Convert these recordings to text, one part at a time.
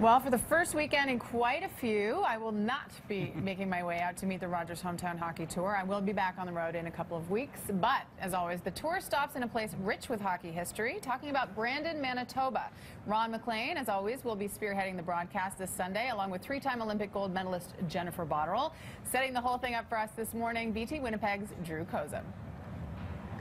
Well, for the first weekend in quite a few, I will not be making my way out to meet the Rogers Hometown Hockey Tour. I will be back on the road in a couple of weeks. But, as always, the tour stops in a place rich with hockey history, talking about Brandon, Manitoba. Ron McLean, as always, will be spearheading the broadcast this Sunday, along with three-time Olympic gold medalist Jennifer Botterill. Setting the whole thing up for us this morning, BT Winnipeg's Drew Kozub.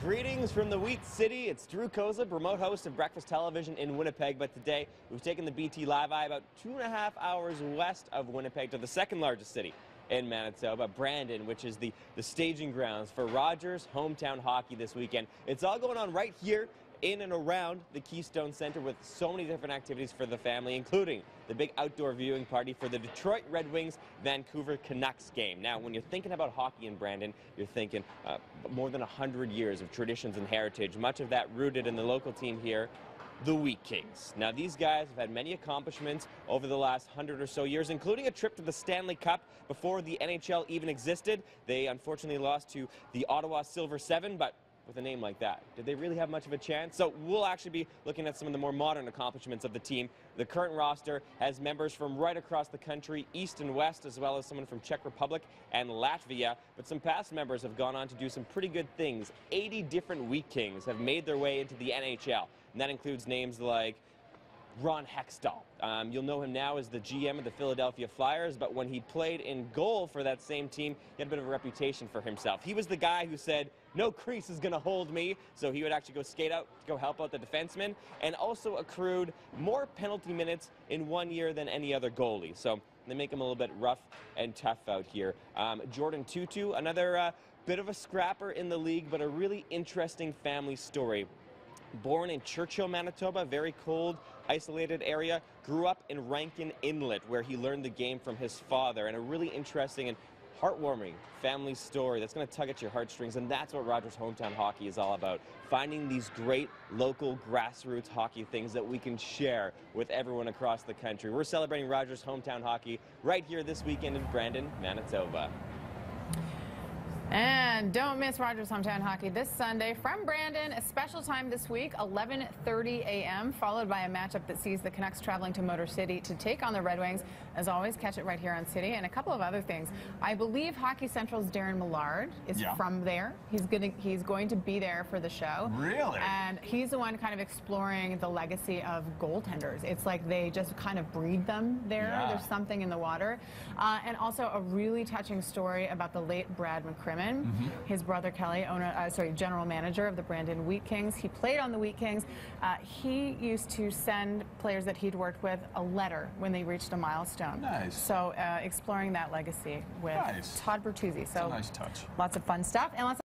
Greetings from the Wheat City. It's Drew Kozub, remote host of Breakfast Television in Winnipeg. But today, we've taken the BT Live Eye about 2.5 hours west of Winnipeg to the second largest city in Manitoba, Brandon, which is the staging grounds for Rogers Hometown Hockey this weekend. It's all going on right here in and around the Keystone Center with so many different activities for the family, including the big outdoor viewing party for the Detroit Red Wings Vancouver Canucks game. Now, when you're thinking about hockey in Brandon, you're thinking more than 100 years of traditions and heritage, much of that rooted in the local team here, the Wheat Kings. Now, these guys have had many accomplishments over the last 100 or so years, including a trip to the Stanley Cup before the NHL even existed. They unfortunately lost to the Ottawa Silver Seven, but with a name like that, did they really have much of a chance? So we'll actually be looking at some of the more modern accomplishments of the team. The current roster has members from right across the country, east and west, as well as someone from Czech Republic and Latvia. But some past members have gone on to do some pretty good things. 80 different Wheat Kings have made their way into the NHL, and that includes names like Ron Hextall. You'll know him now as the GM of the Philadelphia Flyers, but when he played in goal for that same team, he had a bit of a reputation for himself. He was the guy who said, "No crease is going to hold me," so he would actually go skate out to go help out the defensemen, and also accrued more penalty minutes in 1 year than any other goalie. So they make him a little bit rough and tough out here. Jordan Tutu, another bit of a scrapper in the league, but a really interesting family story. Born in Churchill, Manitoba, very cold, isolated area, grew up in Rankin Inlet, where he learned the game from his father, and a really interesting and heartwarming family story that's going to tug at your heartstrings, and that's what Rogers Hometown Hockey is all about. Finding these great local grassroots hockey things that we can share with everyone across the country. We're celebrating Rogers Hometown Hockey right here this weekend in Brandon, Manitoba. And don't miss Rogers Hometown Hockey this Sunday from Brandon. A special time this week, 11:30 a.m., followed by a matchup that sees the Canucks traveling to Motor City to take on the Red Wings. As always, catch it right here on City. And a couple of other things. I believe Hockey Central's Darren Millard is from there. He's going to be there for the show. Really? And he's the one kind of exploring the legacy of goaltenders. It's like they just kind of breed them there. Yeah. There's something in the water. And also a really touching story about the late Brad McCrimmon. His brother Kelly, general manager of the Brandon Wheat Kings. He played on the Wheat Kings. He used to send players that he'd worked with a letter when they reached a milestone. Nice. So exploring that legacy with Todd Bertuzzi. So a nice touch. Lots of fun stuff and lots of